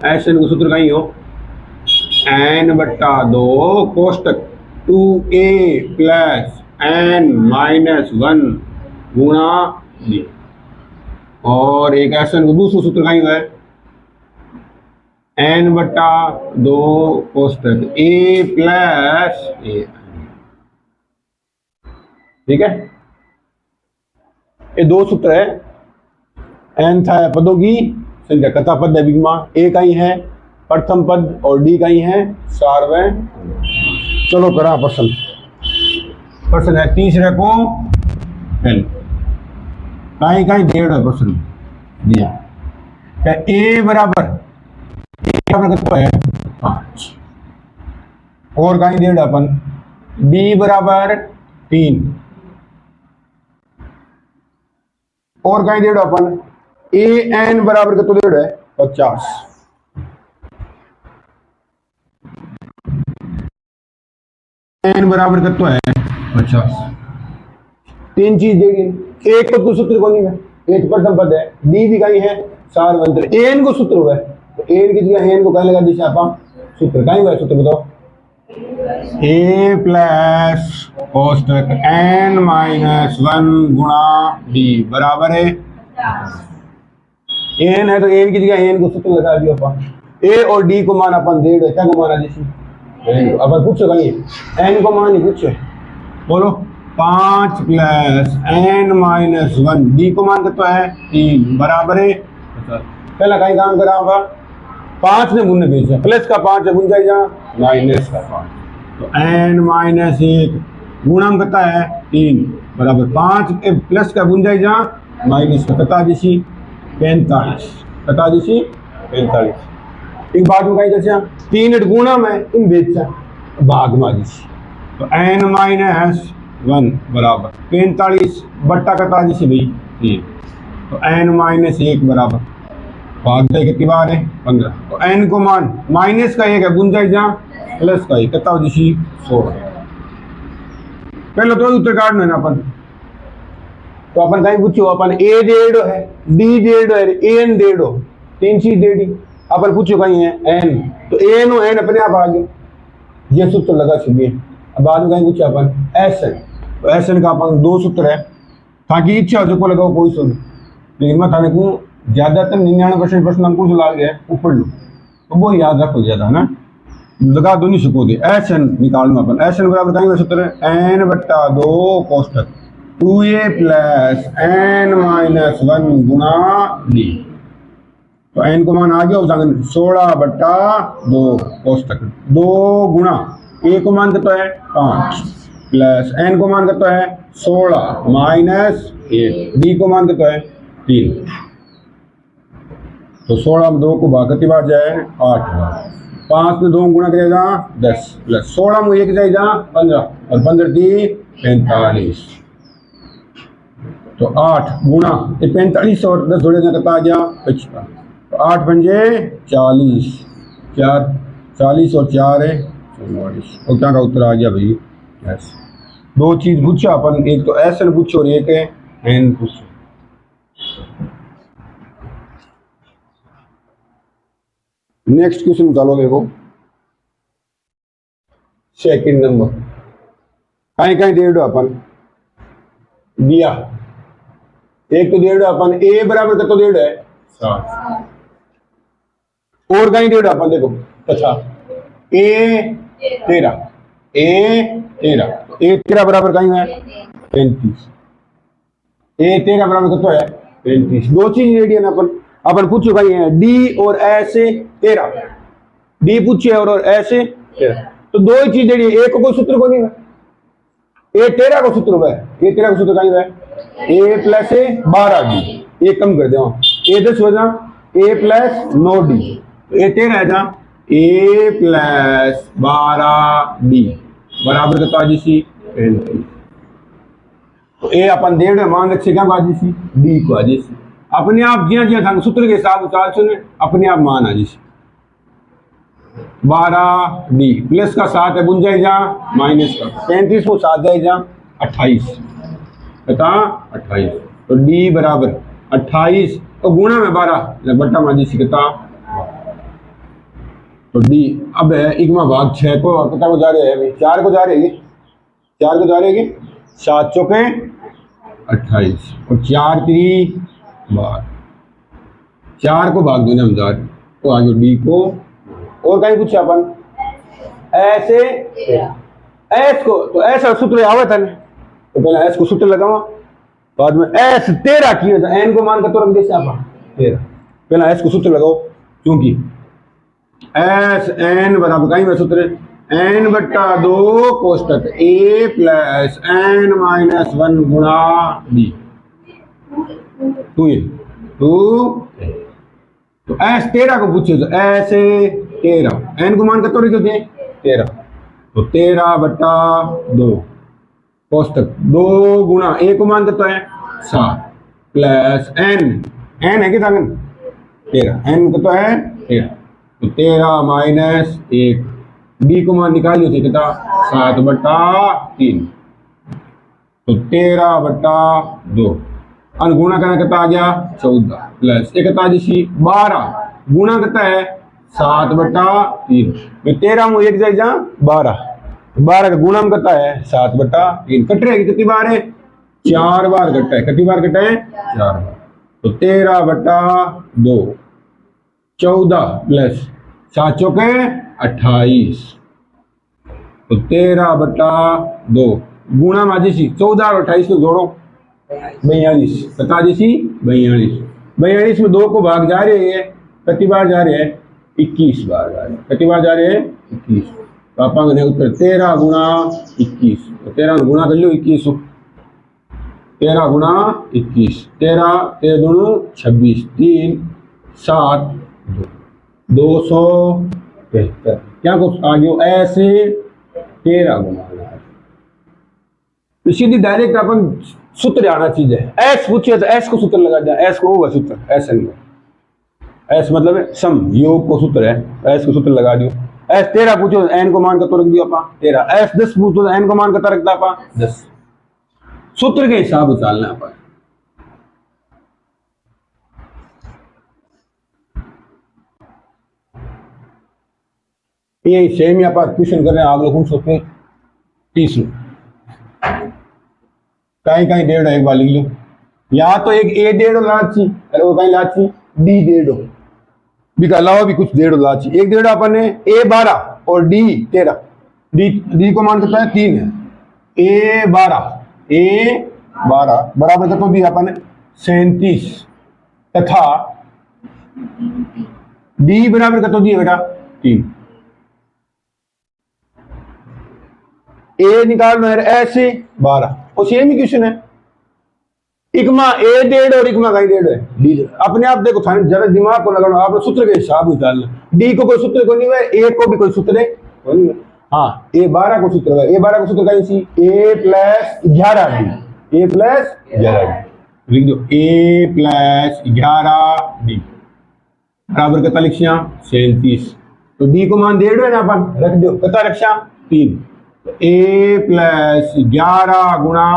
S N को सूत्र कहीं हो एन बट्टा 2 कोष्टक 2a प्लस एन माइनस 1 गुणा डी, और एक एस एन को दूसरा सूत्र कहीं है एन बट्टा 2 कोष्टक ए प्लस ए। ठीक है, ये दो सूत्र है। एन था पदों की संख्या, कथा पद है बिगमा, ए का ही है प्रथम पद और डी का ही है सार्वैन। चलो करा प्रश्न। प्रश्न है तीसरे को एल कहीं कहीं डेढ़ है प्रश्न दिया क्या ए बराबर कितना है 5 और कहीं डेढ़ अपन बी बराबर 3 और कहीं डेढ़ अपन ए एन बराबर कितना डेढ़ है 50 एन बराबर कितना है 50। तीन चीज देगी, एक पद को सूत्र को नहीं है, एक प्रथम पद है, डी भी कहीं है सार्वंतर, एन को सूत्र हुआ है तो एन की जगह एन को कहीं लगा दिशा आप सूत्र कहीं हुआ है सूत्र बताओ ए प्लस कोष्टक एन माइनस 1 गुणा डी बराबर है एन है तो एन की जगह एन को सूत्र लगा दिया अपन। ए और डी को मान अपन डेढ़ है, क्या को माना जैसे अपन पूछो कहीं एन को मान ही पूछो बोलो 5 प्लस एन माइनस 1 डी को मान कितना है 3 बराबर है। पहला कहीं काम करा होगा 5 ने बुनने भेजा प्लस का 5 है बुन जाएगा माइनस का 5 तो एन माइनस 1 गुणम कितना है 3 बराबर 5 प्लस का बुन जाएगा माइनस का कता जैसी 45 कता जैसी 45। एक बात में कहीं जैसे 3 गुणम है इन बेचा भाग में जैसी तो एन माइनस 1 बराबर 45 बट्टा कता जैसे भाई 3 तो एन माइनस 1 बराबर भाग दे कितनी बार है 15 तो एन को मान माइनस का 1 है गुंजाइश जहाँ प्लस का 1 कितना जैसी 16। पहले तो उत्तर काटना है ना अपन तो अपन कहीं पूछो अपन ए डेढ़ है डी डेढ़ है एन डेढ़ हो तीन चीज डेढ़ी अपन पूछो कहीं है एन तो एन हो एन अपने आप आ गए ये सूत्र लगा चाहिए। अब बाद में कहीं पूछा अपन एस एन तो एस एन का अपन दो सूत्र है ताकि इच्छा हो जो को लगाओ कोई सुन लेकिन मैं थाने को ज्यादातर 99% प्रश्न हमको जो ला गया ऊपर लो तो वो याद रखो ज्यादा ना लगा दो नहीं सकोगे। एस एन निकालना अपन एस एन बराबर कहीं सूत्र है एन बट्टा 2 कोष्टक 2a प्लस एन माइनस 1 गुणा डी तो एन को मान आ गया 16 बट्टा 2 कोष्टक 2 गुणा ए को मान कितना है 5 प्लस एन को मान कितना है 16 माइनस 8 डी को मान कितना है 3 तो 16 में 2 को भाग कितनी बार जाए 8 बार 5 में 2 गुणा करेगा 10 प्लस 16 में 1 जाएगा 15 और 15 दी 45 तो 8 गुणा 45 और 10 जोड़ेगा कितना आ गया 55 तो 8 पंजे 40 40 और 4 है 44 और क्या का उत्तर आ गया भाई एस। दो चीज पूछा अपन एक तो एस एन पूछो और एक है एन पूछो। नेक्स्ट क्वेश्चन निकालो देखो सेकंड नंबर कहीं कहीं डेढ़ अपन दिया एक तो डेढ़ अपन ए बराबर का तो डेढ़ है 7 और कहीं डेढ़ अपन देखो अच्छा ए 13 ए 13 बराबर कहीं है 35 ए 13 बराबर कितना है 35। दो चीज रेडी है ना अपन पूछो कहीं है डी और ऐसे 13 डी पूछे और ऐसे 13 तो दो ही चीज रेडी है एक को सूत्र को नहीं है ए 13 को सूत्र है ए 13 को सूत्र कहीं है ए प्लस ए 12 डी एक कम कर दो ए 10 हो जा ए प्लस 9 डी तो ए 13 है जा ए प्लस 12 डी बराबर कितना जैसी 35 तो ए अपन डेढ़ मान रखे क्या बात जैसी डी को जैसी अपने आप जिया जिया था सूत्र के हिसाब उतार सुने अपने आप मान आ जैसी 12 डी प्लस का 7 है बुन जाएगा माइनस का 35 को 7 जाएगा 28 बता 28 तो डी बराबर 28 तो गुणा में 12 बट्टा माजी कितना तो डी अब है इग्मा भाग 6 को कितना को जा रहे हैं अभी 4 को जा रहे हैं 4 को जा रहे हैं 7 चौके 28 और 4 3 12 4 को भाग दो ना हम तो आगे डी को और कहीं पूछा अपन ऐसे एस को तो ऐसा सूत्र आवे था तो पहले एस को सूत्र लगावा बाद में एस 13 किया था एन को मान कर तो रख दे अपन 13 पहले एस को सूत्र लगाओ क्योंकि एस एन बराबर कहीं में सूत्र एन बट्टा 2 कोष्टक ए प्लस एन माइनस 1 गुणा बी 2 तो एस 13 को पूछे तो ऐसे 13 एन को मान कर तो रख दे 13 तो 13 बट्टा 2 कोष्टक 2 गुणा ए को मान करता है 7 प्लस एन है कितना 13 एन कितना है 13 तो 13 माइनस 1 डी को मान निकालिए थे कितना 7 बट्टा 3 तो 13 बट्टा 2 अनुगुणा करना कितना आ गया 14 प्लस एक कितना जिसी 12 गुणा कितना है 7 बट्टा 3 में 13 में एक जाए 12 का गुणा में करता है 7 बट्टा 3 कट रहेगी कितनी बार है 4 बार कटा है कितनी बार कटा है 4 बार तो 13 बट्टा 2 14 प्लस 7 चौके 28 तो 13 बट्टा 2 गुणा माजी सी 14 और 28 को जोड़ो 42 बता दी 42 में 2 को भाग जा रहे हैं कितनी बार जा रहे हैं 21 बार जा रहे हैं कितनी बार जा रहे हैं 21 तो आप उत्तर 13 गुणा 21 तो 13 गुणा कर लो 21 13 गुणा 21 13 13 दूनों 26 3 7 273 क्या कुछ आ गया ऐसे 13 गुणा तो सीधी डायरेक्ट अपन सूत्र आना चीज है एस पूछिए तो एस को सूत्र लगा जाए एस को होगा सूत्र एस एन एस मतलब सम योग को सूत्र है एस को सूत्र लगा दियो एस 13 पूछो एन को मान कर तो रख दियो अपा 13 एस 10 पूछो तो एन को मान कर रखता अपा 10 सूत्र के हिसाब से चलना अपन ये सेम यहाँ पर क्वेश्चन कर रहे हैं आप लोग सोचते 30 कहीं 1.5 एक बार लिख लो यहाँ तो एक ए 1.5 लाची अरे वो कहीं लाची डी 1.5 भी का अलावा भी कुछ 1.5 लाची 1.5 अपन ने ए 12 और डी 13 डी को मान सकता है 3 है ए 12 बराबर कर तो दी अपन ने 37 तथा डी बराबर कर तो दिए बेटा 3 ए निकालना है ऐसे 12 और सेम ही क्वेश्चन है इकमा ए 1.5 और इकमा का 1.5 है डी अपने आप देखो जरा दिमाग को लगाना आप सूत्र के हिसाब से डालना डी को कोई सूत्र को नहीं है ए को भी कोई सूत्र नहीं है हाँ ए 12 को सूत्र है ए 12 को सूत्र का C A plus 11 D A plus 11 D लिख दो ए प्लस 11 डी बराबर कितना लिखिया 37 तो डी को मान 1.5 है ना अपन रख दो कितना रखा 3 ए प्लस 11 गुणा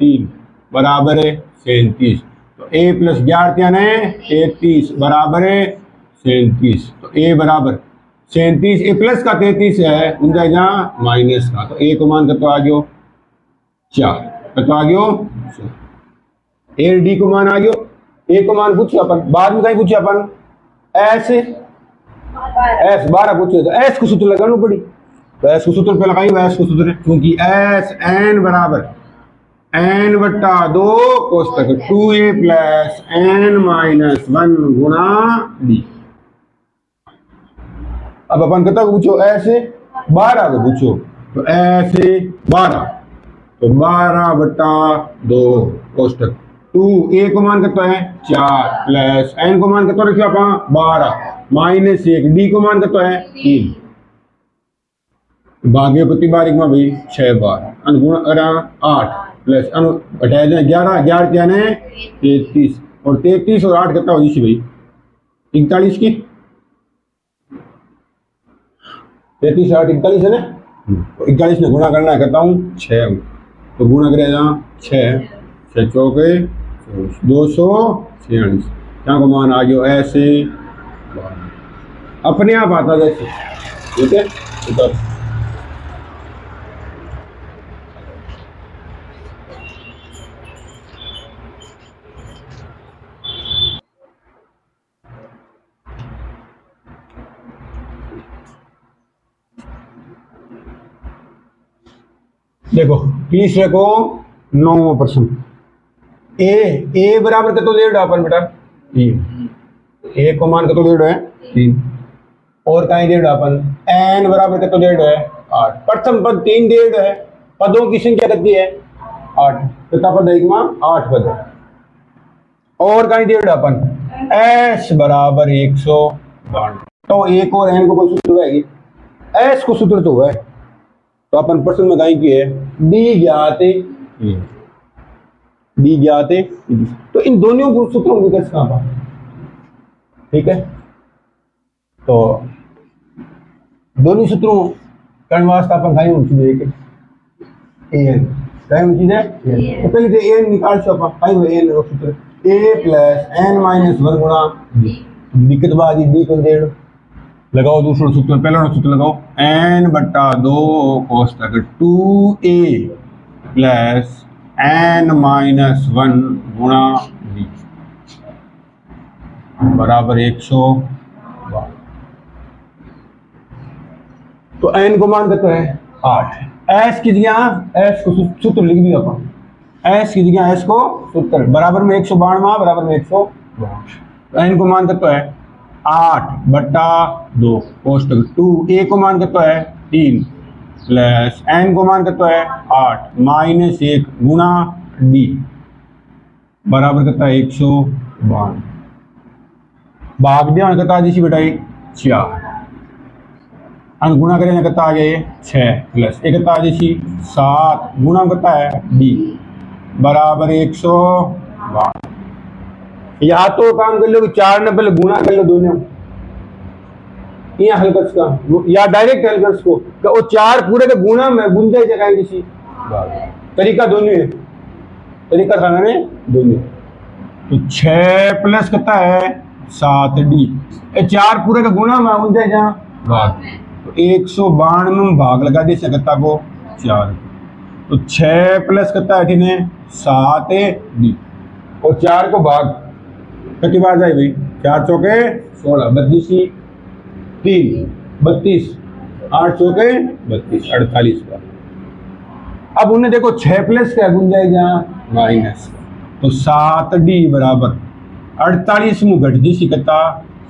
3 बराबर है 37 तो ए प्लस 11 क्या है 33 बराबर है 37 तो ए बराबर 37 ए प्लस का 33 है उनका यहाँ माइनस का तो ए को मान कर तो आ गयो 4 तो आ गयो ए डी को मान आ गयो ए को मान पूछिए अपन बाद में कहीं पूछिए अपन ऐसे एस 12 पूछिए तो एस को सूत्र लगाना पड़ी तो एस को सूत्र पे लगाइए एस को सूत्र क्योंकि एस एन बराबर एन बट्टा 2 कोष्टक 2a प्लस एन माइनस 1 गुणा डी अब अपन कितना को पूछो ऐसे 12 को पूछो तो ऐसे 12 तो 12 बट्टा 2 कोष्टक 2a को मान करता है 4 प्लस एन को मान करता रखिए अपन 12 माइनस 1 डी को मान करता है 3 भाग्य प्रति बार एक में भाई 6 बार अनुगुण करा 8 प्लस अनु घटाया जाए 11 क्या है 33 और 33 और 8 कितना हो जी भाई 41 की 33 8 41 है ना तो 41 ने गुणा करना है करता हूँ 6 तो गुणा करेगा 6 चौके 246 यहाँ को मान आ गया ऐसे अपने आप आता जैसे, ठीक है। उधर देखो तीसरे को 9%। ए बराबर का तो डेढ़ अपन बेटा 3, ए को मान का तो डेढ़ है 3, और कहीं डेढ़ अपन एन बराबर का तो डेढ़ है 8। प्रथम पद 3 डेढ़ है, पदों की संख्या कितनी है 8, कितना पद है 8 पद है। और कहीं डेढ़ अपन एस बराबर 152, तो एक और एन को कोई सूत्र है, एस को सूत्र तो है, तो अपन प्रश्न में कहीं की है डी ज्ञात है, डी ज्ञात है, तो इन दोनों को सूत्रों को कैसे कहां पर, ठीक है। तो दोनों सूत्रों कर्ण वास्ते अपन कहीं ऊंची देखे एन, कहीं ऊंची है तो पहले तो एन निकाल सो अपन कहीं एन सूत्र ए प्लस एन माइनस 1 गुणा दिक्कत बाजी डी को डेढ़ लगाओ, दूसरा सूत्र पहला सूत्र लगाओ n बट्टा 2 cos तक 2a प्लस n माइनस 1 गुणा b बराबर 152। तो n को मान देते हैं 8, s की जगह s को सूत्र लिख दिया अपन, s की जगह s को सूत्र बराबर में 192 बराबर में 100, तो n को मान देते हैं 8 बट्टा 2 कोष्टक 2, ए को मान करता है 3 प्लस एन को मान करता है 8 माइनस 1 गुणा डी बराबर करता है 152। भाग दिया करता है बेटा 4, अंक गुणा करें करता आ गया 6 प्लस एक करता है 7 गुणा करता है डी बराबर 152। या तो काम कर लो कि 4 ने पहले गुणा कर लो दोनों, यहाँ हल कर इसका, या डायरेक्ट हल कर इसको कि वो 4 पूरे के गुणा में गुंजा जगह किसी तरीका दोनों है, तरीका था ना दोनों। तो 6 प्लस कितना है 7 डी, 4 पूरे का गुणा में गुंजा जहाँ भाग, तो 192 में भाग लगा दे सकता को 4, तो 6 प्लस कितना है 7 डी, और 4 को भाग कितनी बार जाए भाई 4 चौके 16, 32 3 32, 8 चौके 32 48 बार। अब उन्हें देखो 6 प्लस क्या गुंजाई जहाँ माइनस, तो 7 डी बराबर 48 में घट जी कितना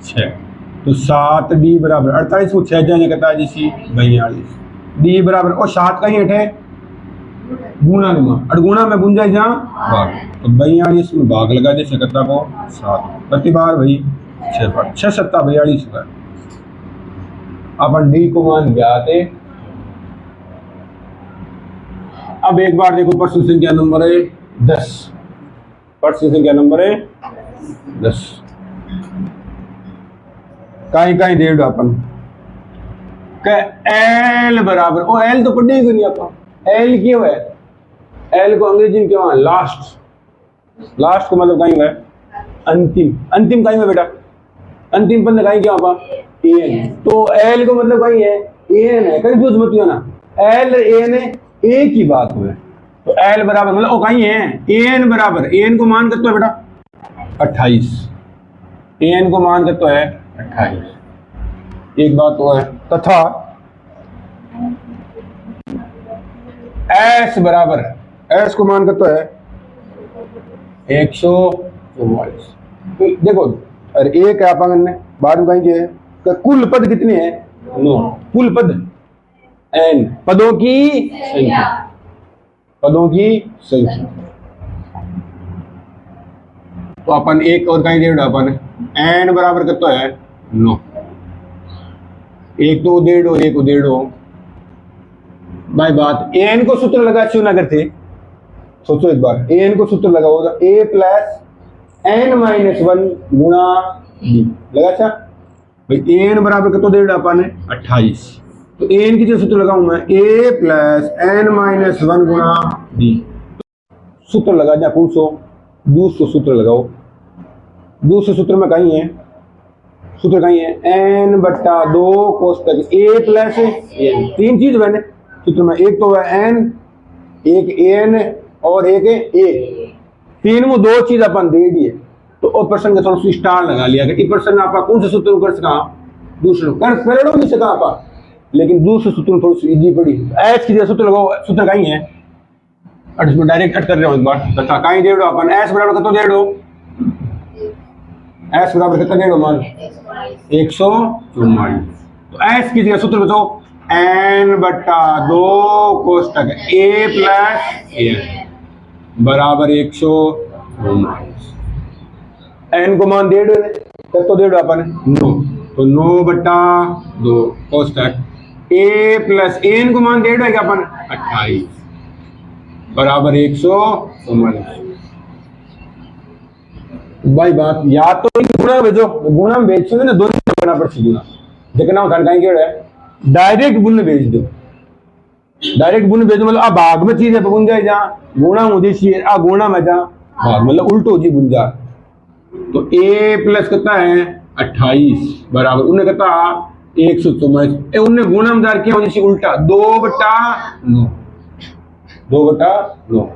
6, तो 7 डी बराबर 48 में 6 जाने कितना जी 42 डी बराबर, और 7 कहीं हटे गुणा में, गुणा में गुंजाई जहाँ भाग, तो 42 में भाग लगा दे सकता को 7 प्रति बार भाई 6 बार 6 7 42 बार। अपन डी को मान ज्ञात है। अब एक बार देखो प्रश्न संख्या नंबर है 10, प्रश्न संख्या नंबर है 10, कहीं कहीं डेढ़ अपन एल बराबर, ओ एल तो पढ़े ही नहीं अपन, एल क्यों है, एल को अंग्रेजी में क्यों है लास्ट, लास्ट को मतलब कहीं है अंतिम, अंतिम कहीं है बेटा, अंतिम पद कहीं क्या होगा एन, तो एल को मतलब कहीं है एन है, कहीं दूध मत ना, एल एन है एक ही बात हुए, तो एल बराबर मतलब वो कहीं है एन बराबर, एन को मान करते हो बेटा 28, एन को मान करते है 28, एक बात तो है। तथा एस बराबर, एस को मान करते है 144, तो देखो अरे एक है अपन ने बाद में कहेंगे कुल पद कितने हैं 9, कुल पद एन, पदों की संख्या, पदों की संख्या, तो अपन एक और कहीं डेढ़ अपन एन बराबर कितना है 9, एक तो डेढ़ हो एक डेढ़ हो भाई बात, एन को सूत्र लगा क्यों ना करते, सोचो एक बार एन को सूत्र लगाओ ए प्लस एन माइनस 1 गुणा डी लगा, अच्छा भाई एन बराबर कितना डेढ़ अपन है 28, तो एन की जो सूत्र लगाऊं मैं ए प्लस एन माइनस 1 गुणा डी, सूत्र लगा जा कौन सो दूसरा सूत्र लगाओ, दूसरे सूत्र में कहीं है सूत्र कहीं है एन बट्टा 2 कोष्टक ए प्लस एन। तीन चीज बने सूत्र में, एक तो है एन, एक एन और एक ए। तीन में दो चीज अपन दे दिए तो ओ प्रश्न का थोड़ा स्टार लगा लिया कि प्रश्न आप कौन से सूत्र कर सका, दूसरे कर पहले नहीं सका आप, लेकिन दूसरे सूत्र में थोड़ी सी इजी पड़ी। एच की सूत्र लगाओ, सूत्र कहीं है और इसमें डायरेक्ट कट कर रहे हो एक बार। अच्छा कहीं दे दो अपन एस बराबर कितना दे दो, एस बराबर कितना दे दो मान 144। तो एस की जगह सूत्र बताओ एन बट्टा 2 कोष्टक ए प्लस एन बराबर 144। एन को मान दे दो, तो दे दो अपन 9, तो 9 बट्टा 2 कोष्टक ए प्लस एन को मान दे दो क्या अपन 28 बराबर 144। भाई बात या तो गुणा भेजो, गुणा में भेज ना दोनों बना पड़ गुणा देखना होता है डायरेक्ट गुण भेज दो, डायरेक्ट गुण भेजो मतलब भाग में चीज है बुन जाए जहाँ गुणा मुझे चाहिए आ गुणा में जहाँ भाग मतलब उल्टो जी बुन जा। तो a प्लस कितना है 28 बराबर उन्हें कहता 144। उन्हें गुणा में दार किया मुझे उल्टा 2 बट्टा 9, 2 बट्टा 9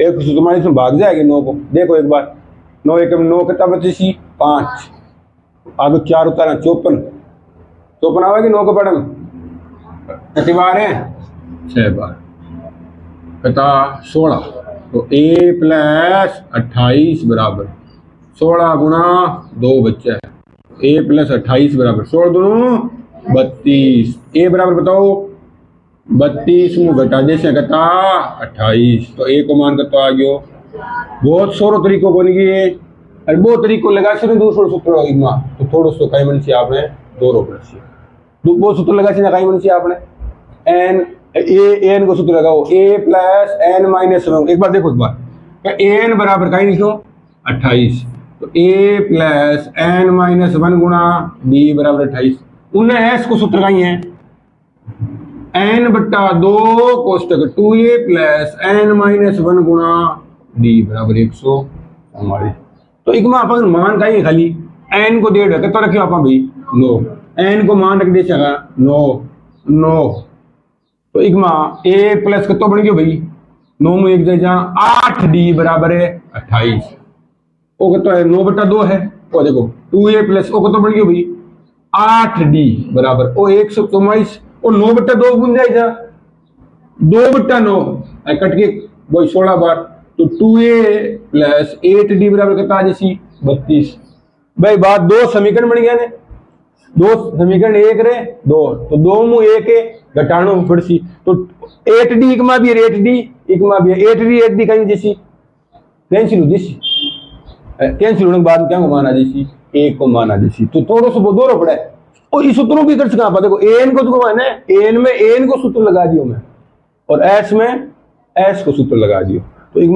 144 में भाग जाएगी 9 को। देखो एक बार 9 एक 9 कितना बचे सी 5, आगे 4 उतारा 54, 54 आवेगी 9 के पढ़ कितनी बार है 6 बार कता 16। तो a प्लस 28 बराबर 16 गुणा 2 बच्चा है, a प्लस 28 बराबर 16 दोनों 32। a बराबर बताओ 32 मुँह घटा जैसे कता 28। तो a को मान करता आ गयो। बहुत सारो तरीकों बन गई और वो तरीकों लगा से दूसरो सूत्र होगा तो थोड़ा सो कई मन से आपने दो रोक रखी वो सूत्र लगा से ना कई मन से आपने एन एन को सूत्र लगाओ ए प्लस एन माइनस 1। एक बार देखो एक बार एन बराबर कहीं लिखो 28, तो ए प्लस एन माइनस 1 गुणा बी बराबर 28। उन्हें एस को सूत्र कहीं है एन बट्टा 2 कोष्टक 2a प्लस एन माइनस 1 गुणा डी बराबर 144। तो एक अपन मान का ही खाली एन को दे कितना रखे आप भाई 9, एन को मान रख दे 9। तो एक ए प्लस कितना बन गया भाई 9 में एक जगह 8d बराबर है 28। वो कितना है 9 बट्टा 2 है। वो देखो 2a प्लस वो कितना बन गया भाई 8d बराबर वो 144 और 9 बट्टा 2 बुन जाए 2 बट्टा 9 कट के वही 16 बार। तो 2a प्लस 8d बराबर कितना आ जैसी 32। भाई बात दो समीकरण बन गया ने, दो समीकरण एक रे 2 तो 2 मुँह 1 घटानो पड़सी। तो 8d एक भी है 8d एक भी है 8d कहीं जैसी कैंसिल हो जैसी कैंसिल होने के बाद क्या को माना जैसी एक को माना जैसी। तो थोड़ा सा दो रो पड़ा है और इस सूत्रों की कर सका देखो एन को तो माना एन में एन को सूत्र लगा दियो मैं और एस में एस को सूत्र लगा दियो। तो एक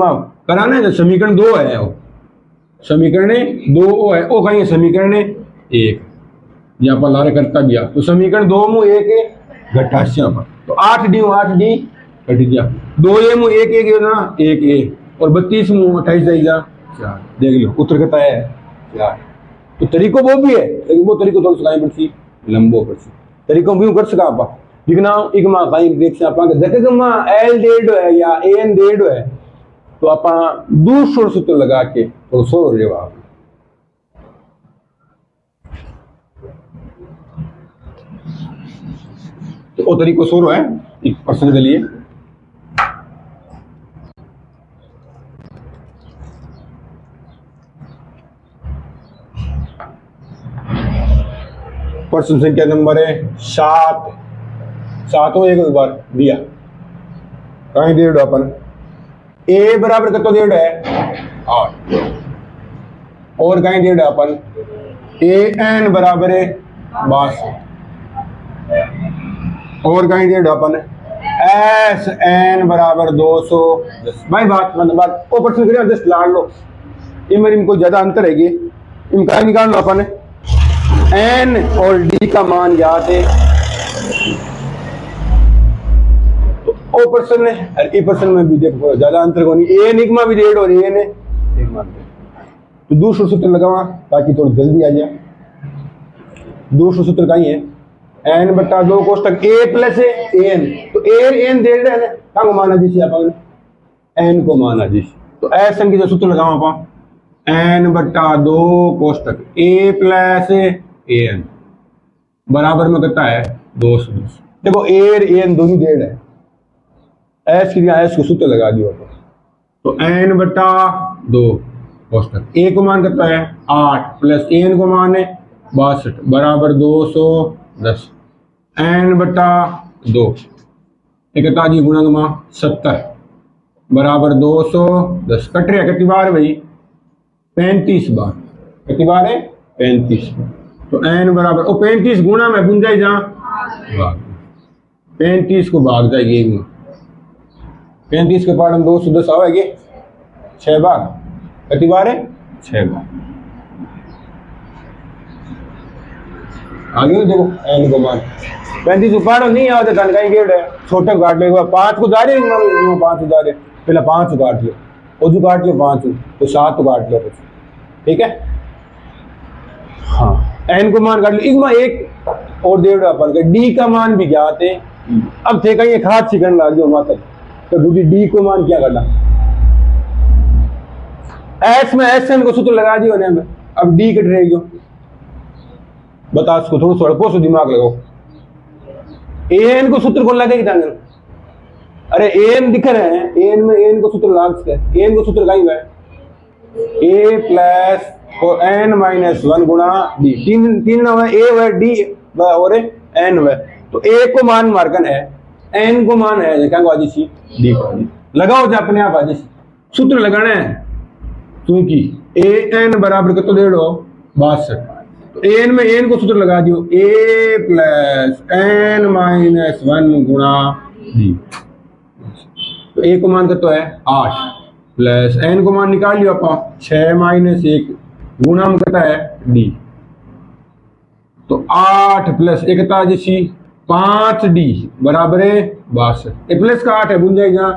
कराना है समीकरण 2 है वो समीकरण 2 है वो कहीं समीकरण 1 यहाँ पर लारे करता गया। तो समीकरण 2 मुँह 1 घटास्या पर तो 8d कट गया 2a मुँह 1 ना 1a और 32 मुँह 28 जाएगा 4। देख लो उत्तर कहता है 4। तो तरीको वो भी है लेकिन वो तरीको थोड़ा सिखाई पड़ती लंबो पड़ती तरीको भी कर सका आप लिखना एक कहीं देख से आप एल डेड है या एन डेड है तो आप दूसरो सूत्र लगा के तो सो जवाब। तो वो तरीको सोरो है एक प्रश्न के लिए। प्रश्न संख्या नंबर है 7 सातों एक बार दिया कहीं दे अपन ए बराबर कितना डेढ़ है 8 और कहीं डेढ़ है अपन ए एन बराबर है 62 और कहीं डेढ़ अपन एस एन बराबर 210। भाई बात मतलब बात वो प्रश्न करिए जस्ट लाड़ लो इनमें इनको ज्यादा अंतर है इनका निकाल लो अपन एन और डी का मान याद है ओ पर्सन है और ए पर्सन में भी देखो ज्यादा अंतर को नहीं ए निगमा भी डेढ़ और ए ने एक मान तो दूसरा सूत्र लगावा ताकि थोड़ी जल्दी आ जाए। दूसरा सूत्र कहीं है एन बटा 2 कोष्टक ए प्लस एन, तो एन दे रहे हैं क्या को माना जिसे अपन एन को माना जिस, तो ऐसा की जो सूत्र लगाओ अपन एन बटा 2 कोष्टक ए प्लस एन बराबर में कितना है 210। देखो एन दोनों डेढ़ है, एस की जगह एस को सूत्र लगा दियो तो एन बटा 2 कोष्टक ए को मान कितना है 8 प्लस एन को मान है 62 बराबर 210 एन बटा 2 इकतालीस गुणा 70 बराबर 210 कट रहा कितनी बार भाई 35 बार, कितनी बार है 35 बार, तो एन बराबर 35 गुणा में गुंजाई जा 35 को भाग जाएगी 35 के पार हम 210 आवेगी 6 बार, कितनी बार है 6 बार। आगे देखो एन को मान 35 उपाड़ो नहीं आवते धन कहीं गेड़ है छोटे काट ले 5 को जा रहे 5 जा रहे पहले 5 काट लो और काट लो 5 तो 7 काट लो ठीक है। हाँ एन को मान काट लो इगमा एक और डेढ़ अपन का डी का मान भी ज्ञात है। अब थे कहीं एक हाथ सीखने लग जाओ माता तो दूसरी डी को मान क्या करना एस में एस एन को सूत्र लगा दियो ने अब डी कट रहेगी बता उसको थोड़ा सड़कों से दिमाग लगाओ एन को सूत्र कौन लगेगी तांगल अरे एन दिख रहे हैं एन में एन को सूत्र लाग सके एन को सूत्र कहीं है ए प्लस एन माइनस 1 गुणा डी तीन है ए है डी और एन है तो ए को मान मार्कन है एन को मान है क्या आदि सी डी को लगाओ जो अपने आप आदि सूत्र लगाना है क्योंकि ए एन बराबर कितना दे दो 62 तो एन में एन को सूत्र लगा दियो ए प्लस एन माइनस 1 गुणा डी तो ए को मान कितना है 8 प्लस एन को मान निकाल लियो आप 6 माइनस 1 गुणा में कितना है डी तो 8 प्लस एकता जैसी 5 डी बराबर है 62 ए प्लस का 8 है भूल जाएगा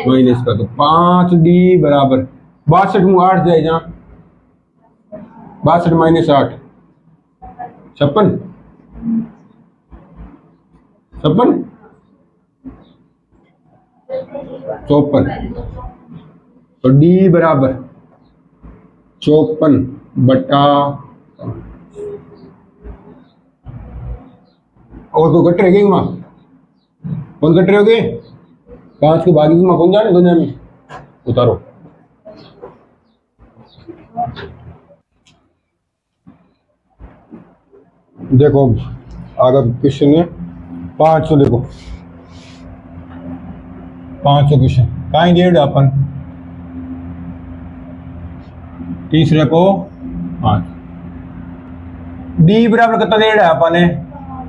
माइनस का तो 5 डी बराबर 62 में 8 जाएगा 62 माइनस 8 56 54 तो डी बराबर 54 बटा और तो कट रहेगी माँ कौन कट रहे होगे 5 को भागी माँ कौन जाने दुनिया में उतारो देखो अगर क्वेश्चन है 500 देखो 500 क्वेश्चन कहीं डेढ़ अपन तीसरे को 5 डी बराबर कितना डेढ़ है अपन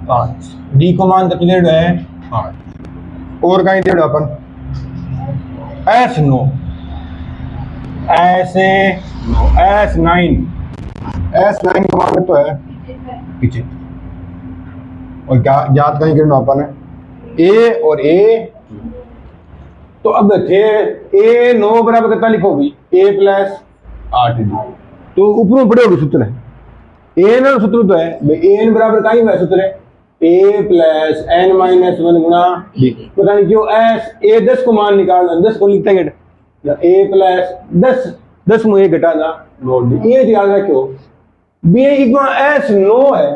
5 डी को मान कितना डेढ़ है 5 और कहीं डेढ़ अपन एस नो ऐसे S9 को मान तो है पीछे और क्या याद कहीं करना अपन है ए और ए तो अब थे ए 9 बराबर कितना लिखोगी ए प्लस 8 डी तो ऊपर बड़े होगी सूत्र है ए न सूत्र तो है भाई एन बराबर का ही है सूत्र है ए प्लस एन माइनस 1 गुणा डी पता नहीं क्यों एस ए 10 को मान निकालना 10 को लिखते हैं ए प्लस 10 में ए घटाना नोट डी ये याद रखो बी इक्वल एस 9 है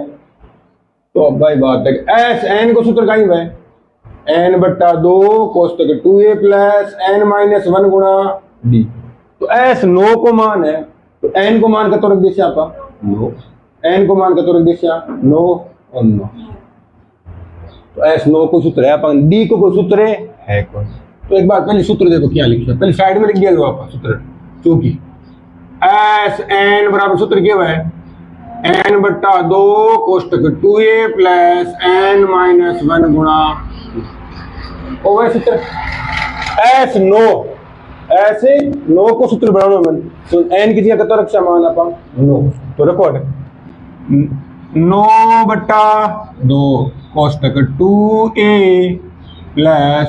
तो अब भाई बात है एस एन को सूत्र का ही है एन बट्टा 2 कोष्टक 2a प्लस एन माइनस 1 गुणा डी तो एस 9 को मान है तो एन को मान का तो रख देते आपका 9 एन को मान का तो रख देते 9 और 9 तो एस 9 को सूत्र है अपन डी को कोई सूत्र है कौन तो एक बार पहले सूत्र देखो क्या लिखा पहले साइड में लिख दिया लो आप सूत्र क्योंकि एस एन बराबर सूत्र क्या है एन बट्टा 2 कोष्टक 2a प्लस एन माइनस 1 गुणा और सूत्र एस 9 ऐसे 9 को सूत्र बनाना मन तो एन की जगह कितना रक्षा मान अपन 9 तो रिकॉर्ड 9 बट्टा 2 कोष्टक 2a प्लस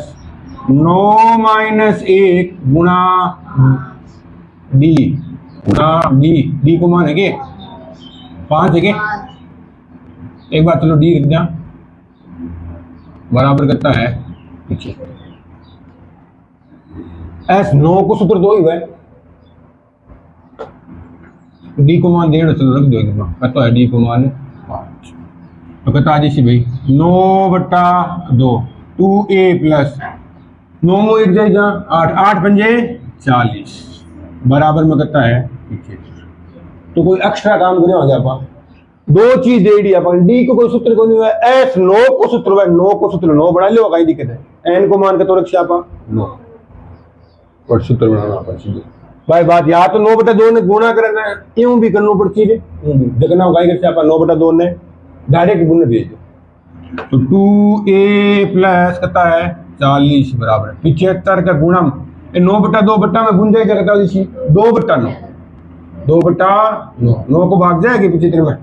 9 माइनस 1 गुणा डी को मान है 5 है एक बार चलो डी लिख दिया, बराबर करता है पीछे एस 9 को सूत्र दो ही हुआ है, डी को मान 1.5 चलो रख दो एक बार, कहता है डी को मान 5, तो कहता है जी भाई 9/2 2a प्लस 9 में 1 जाएगा 8 8 पंजे 40 बराबर में कहता है पीछे। तो कोई एक्स्ट्रा काम करे हो गया आपा, दो चीज दे दी अपन, डी को कोई सूत्र को नहीं हुआ, एस 9 को सूत्र हुआ, 9 को सूत्र 9 बना लो, कहीं दिक्कत है, एन को मान के तो रक्षा आपा 9 और सूत्र बनाना अपन सीधे भाई बात, या तो 9/2 ने गुणा करना है, यूं भी करना पड़ती है, देखना होगा कैसे आपा 9/2 ने डायरेक्ट गुण भेज दो, तो 2a प्लस कहता है 40 बराबर 75 का गुणम, 9/2 बट्टा में गुण जाएगा कहता है 2/9 2/9 9 को भाग जाएगी 75 में,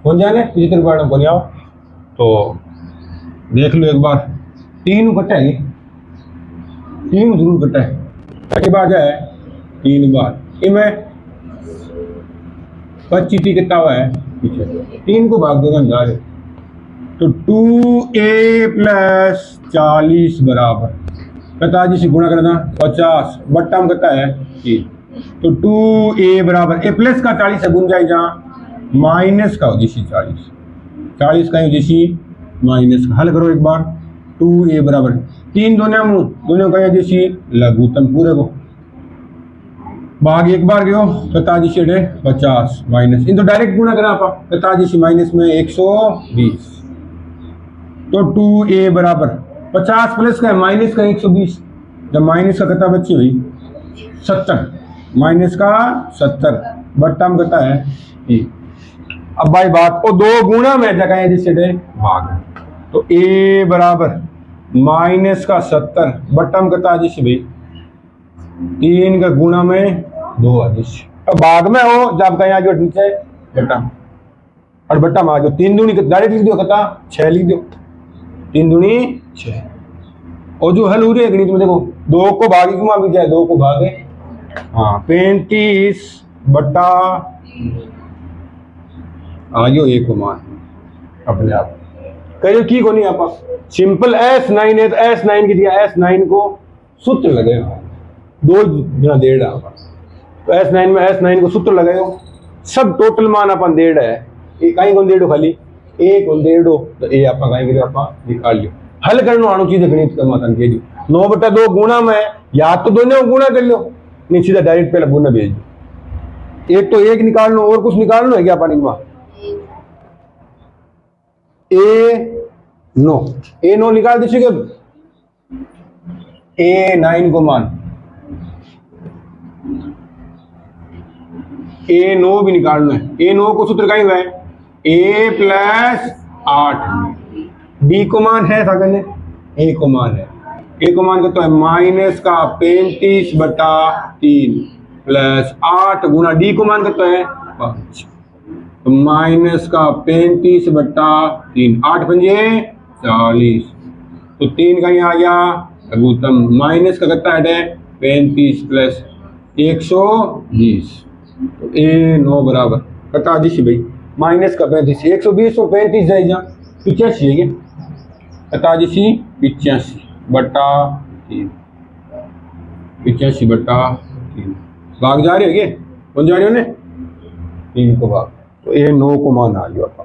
कौन जाने 75 बार कौन आओ, तो देख लो एक बार 3 कटा है, 3 जरूर कटा है, के बाद है 3 बार इनमें 25 कितना हुआ है पीछे, 3 को भाग देगा जा रहे, तो 2a प्लस 40 बराबर कहता जी से गुणा करना 50 बट्टा में कहता है 3, तो 2a बराबर a प्लस का 40 से गुण जाएगा माइनस का उद्देश्य 40 का उद्देश्य माइनस का, हल करो एक बार 2a बराबर 3 दोनों का उद्देश्य लघुत्तम पूरे को भाग एक बार गयो कताजी से 50 माइनस इन तो डायरेक्ट गुणा करा आपा कताजी से माइनस में 120, तो 2a बराबर 50 प्लस का माइनस का 120, जब माइनस का कता बच्ची हुई 70 माइनस का 70 बट्टा में कहता है 1। अब भाई बात और 2 गुणा में जगह जिससे भाग, तो a बराबर माइनस का 70 बट्टा में कहता है जिससे भाई 3 का गुणा में 2 आदिश, अब भाग में हो जब कहीं आज नीचे बट्टा और बट्टा में आ जाओ 3 दूनी डायरेक्ट लिख दो कहता 6 लिख दो, 3 दूनी 6, और जो हल हो रही है गणित में देखो 2 को भागी घुमा भी जाए 2 को भागे, हाँ 35 बट्टा आ गयो 1 को मान अपने आप कहिए की को नहीं आप सिंपल S9 है तो S9 की जगह S9 को सूत्र लगेगा 2 गुना 1.5, तो S9 में S9 को सूत्र लगाओ, सब टोटल मान अपन 1.5 है, कहीं कौन 1.5 खाली 1 और 1.5, तो ये आप कहीं के लिए आप निकाल लियो, हल करना आनो चीज गणित का मतन के लिए 9/2 गुणा में या तो दोनों गुणा कर लो, नहीं सीधा डायरेक्ट पहले गुणा भेज दो, एक तो 1 निकाल लो और कुछ निकाल लो है क्या पानी में A9 निकाल दीजिएगा, A9 को मान A9 भी निकालना है, A9 को सूत्र कहीं हुआ है A प्लस 8, B को मान है था कहने A को मान है, A को मान कहता है माइनस का 35/3 प्लस 8 गुना D को मान कहता है 5, तो माइनस का 35/3 8 पंजे 40, तो 3 का यहाँ आ गया लघुत्तम, माइनस का करता है 35 प्लस 120, तो A9 बराबर कटा दीजिए भाई माइनस का 35 120 तो 35 जाएगा 85 है कटा दीजिए 85/3 85/3 भाग जा रहे है कौन जा रहे हो ने 3 को भाग, तो A9 को मान आ गया आपका।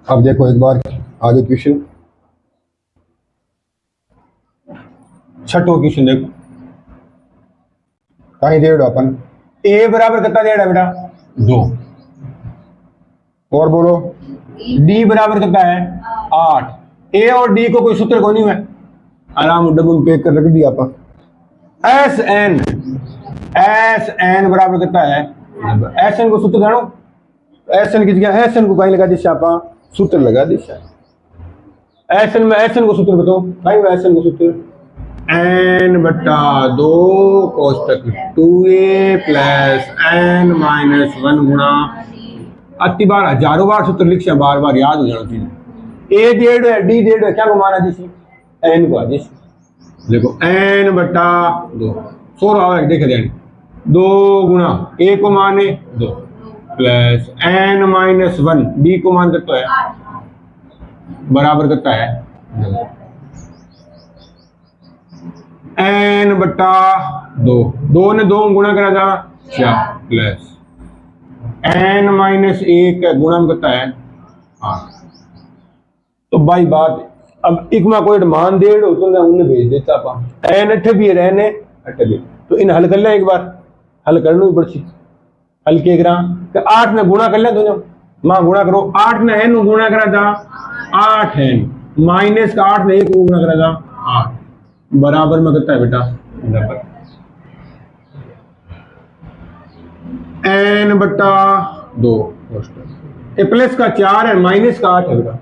अब देखो एक बार आगे क्वेश्चन, छठो क्वेश्चन देखो, कहीं दे अपन A बराबर कितना दे बेटा 2, और बोलो D बराबर कितना है 8, A और D को कोई सूत्र को नहीं है, आराम डबल पे कर रख दिया अपन, SN बराबर कितना है SN को सूत्र जानो, SN की जगह SN को कहीं लगा दिशा आपा सूत्र लगा दिशा, SN में SN को सूत्र बताओ भाई, SN को सूत्र n/2 कोष्टक 2a plus n minus 1 गुणा, अति बार हजारों बार सूत्र लिख बार बार याद हो जाना चाहिए, A डेढ़ है D डेढ़ है, क्या को माना जिसी n को जिस देखो n/2 सोर आवे देखे देनी 2 गुना ए को माने 2 प्लस n माइनस 1 डी को मान करता है बराबर करता है n बटा 2 2 ने 2 गुना करा था 4 प्लस n माइनस 1 गुणा करता है 8। तो भाई बात अब इकमा कोई मान दे तो ना उन्हें भेज देता पा n अठ भी रहने अठ भी तो इन हल कर ले एक बार हल करना ही पड़सी हल के करा तो 8 ने गुणा कर ले तो मां गुणा करो 8 ने n गुणा करा था 8n माइनस का 8 ने 1 गुणा करा था 8 बराबर में करता है बेटा n बटा 2 ये प्लस का 4 है माइनस का 8 है बेटा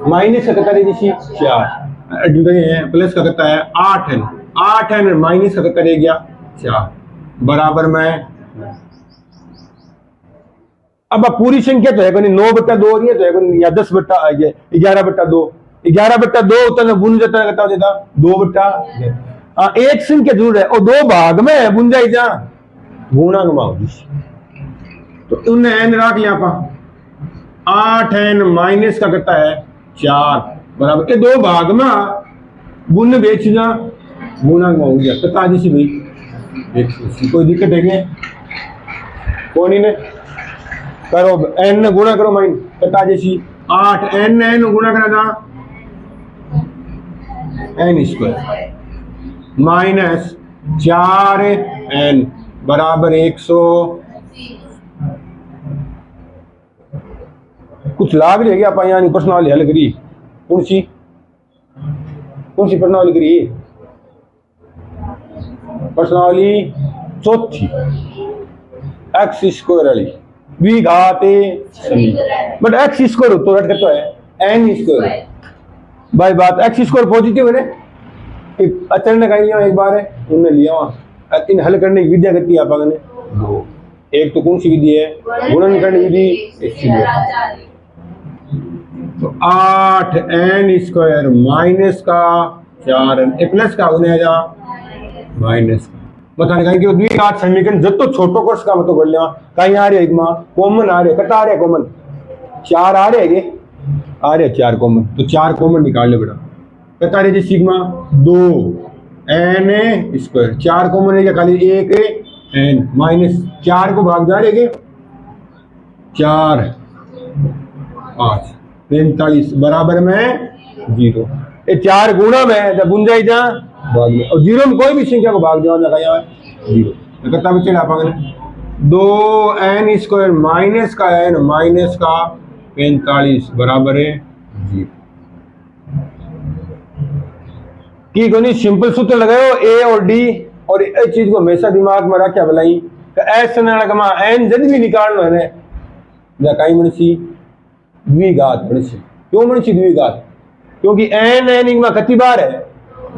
माइनस का कितना रहेगी 4 प्लस का कितना है 8n 8n माइनस का कितना रह गया 4 बराबर में अब पूरी संख्या तो है कोई 9 बटा 2 नहीं है तो है कोई या 10 बटा 11 बटा 2 11 बटा 2 उतना बुन जाता कितना हो जाता 2 बटा एक संख्या जरूर है और 2 भाग में है बुन जाई जा गुणा घुमाओ तो उन्हें n रख लिया पा 8n माइनस का कितना है 4 बराबर ये 2 भाग में बुन बेच जा गुणा घुमाओ गया कितना जी भाई कोई दिक्कत है क्या कौन ने करो n गुणा करो माइन कितना जैसी 8 n गुणा करा था n स्क्वायर माइनस 4n बराबर 100 कुछ लाग रही है आप यहाँ प्रश्नावली हल करी कौन सी प्रश्नावली करी प्रश्नावली चौथी एक्स स्क्वायर वाली द्विघात बट एक्स स्क्वायर तो रट करता है एन स्क्वायर भाई बात एक्स स्क्वायर पॉजिटिव है ना अचर ने कहीं लिया एक बार है उनने लिया वहां इन हल करने की विद्या करती है आप ने दो एक तो कौन सी विधि है गुणन करने की विधि तो 8n स्क्वायर माइनस का 4n प्लस का उन्हें जा माइनस बताने कहीं कि द्विघात समीकरण जब तो छोटो कोर्स का मतलब कर लिया कहीं आ रहे एक मां कॉमन आ रहे कटा आ रहे कॉमन 4 आ रहे हैं आ रहे 4 कॉमन तो 4 कॉमन निकाल ले बेटा कटा रहे जी सिग्मा 2 n स्क्वायर 4 कॉमन है क्या खाली 1 n माइनस 4 को भाग जा रहे 4 5 45 बराबर में 0 ये 4 गुणा में जब बुन जाई जा भाग में और 0 में कोई भी संख्या को भाग जाओ ना यहाँ 0 कितना बचे आप 2n स्क्वायर माइनस का n माइनस का 45 बराबर है 0 की कोई सिंपल सूत्र लगाओ a और d और इस चीज को हमेशा दिमाग में रखा भलाई ऐसे ना लगा n जब भी निकालना है ना कहीं मनसी द्विघात मनसी क्यों मनसी द्विघात क्योंकि n में कितनी बार है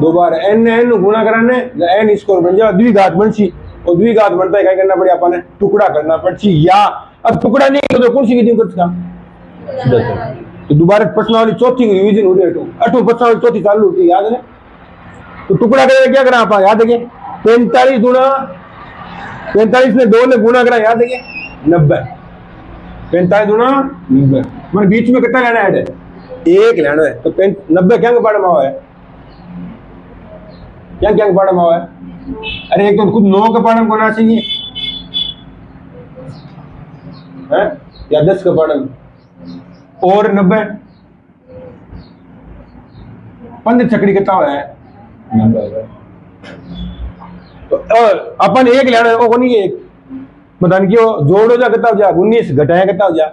2 बार n गुणा कराने n स्क्वायर बन जाए द्विघात बनसी और द्विघात बनता है क्या करना पड़े अपन टुकड़ा करना पड़सी या अब टुकड़ा नहीं तो कौन सी विधि करता तो दोबारा प्रश्नावली चौथी रिवीजन हो रही है अठो प्रश्नावली चौथी चालू होती याद है तो टुकड़ा करके क्या करा आप याद है 45 गुणा 45 ने 2 ने गुणा करा याद है 90 45 गुणा 90 मैंने बीच में कितना लेना है 1 लेना है तो 90 क्या पढ़ में है क्या पढ़ में है अरे एक तो खुद 9 का पढ़म को ना चाहिए है या 10 का पढ़म और 90 पंद्रह छकड़ी कितना है 90 तो अपन 1 लेना है वो नहीं 1 बता नहीं क्यों जोड़ो जा कितना हो जा 19 घटाया कितना हो जा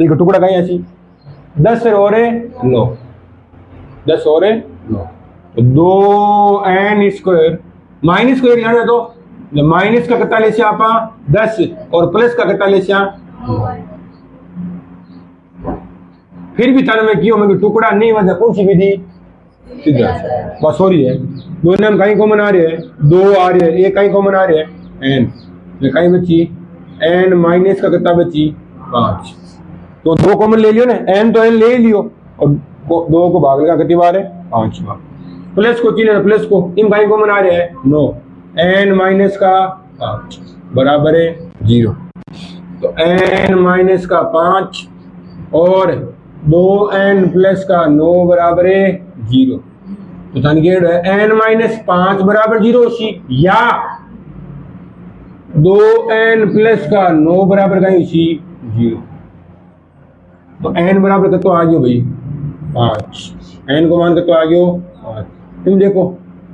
एक टुकड़ा कहीं ऐसी 10 और 9 10 और 9 तो 2n स्क्वायर माइनस को 1 लेना है तो माइनस का कितना ले से आपा 10 और प्लस का कितना ले से फिर भी ताने में क्यों मैं टुकड़ा नहीं वजह कौन सी विधि सीधा बस हो रही है दोनों में कहीं कॉमन आ रहे हैं 2 आ रहे हैं एक कहीं कॉमन आ रहे हैं n कहीं बची n माइनस का कितना बची 5 तो 2 कॉमन ले लियो ना n तो n ले लियो और 2 को भाग लगा कितनी बार है 5 बार प्लस को चिन्ह प्लस को इन कहीं कॉमन आ रहे हैं 9 n माइनस का 5 बराबर है 0। तो n माइनस का 5 और 2n प्लस का 9 बराबर है 0। तो तनकेड़ है n माइनस 5 बराबर 0 सी या 2n प्लस का 9 बराबर कहीं सी 0। तो n बराबर कतो आ गयो भाई 5, n को मान कतो आ गयो 5। तुम देखो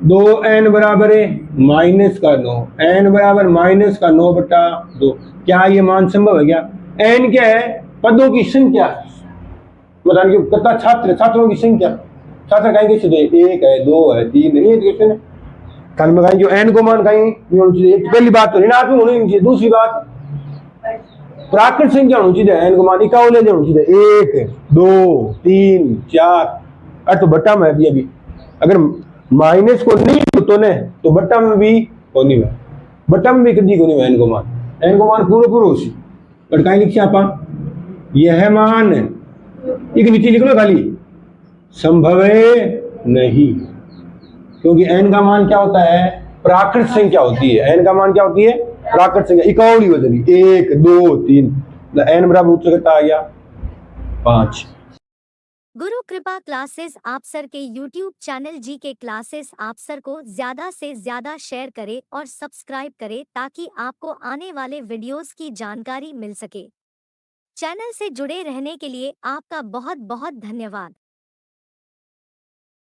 2n बराबर है माइनस का 9, n बराबर माइनस का 9 बटा 2। क्या ये मान संभव है क्या? n क्या है? पदों की संख्या। मतलब कि कितना छात्र, छात्रों की संख्या। छात्र कहेंगे सीधे 1 है 2 है 3 है, ये क्वेश्चन है। कल में कहेंगे n को मान कहीं नहीं होनी चाहिए। पहली बात तो ऋणात्मक होनी चाहिए। दूसरी बात प्राकृत संख्या होनी चाहिए। n को मान इकाऊ ले होनी चाहिए 1 2 3 4 तो बट्टा में भी अभी अगर माइनस को नहीं तो ने तो बट्टा में भी होनी है, बट्टा में भी कदी को नहीं है। n को मान पूरा पूरा उसी पर कहीं लिखिए आप यह मान एक नीचे लिख लो खाली संभव है नहीं, क्योंकि n का मान क्या होता है? प्राकृत संख्या होती है। n का मान क्या होती है? प्राकृत संख्या। इकाउली हो जाएगी 1 2 3, n बराबर उत्तर कितना आ गया 5। गुरु कृपा क्लासेस आप सर के YouTube चैनल जी के क्लासेस आप सर को ज्यादा से ज्यादा शेयर करें और सब्सक्राइब करें ताकि आपको आने वाले वीडियोस की जानकारी मिल सके। चैनल से जुड़े रहने के लिए आपका बहुत बहुत धन्यवाद।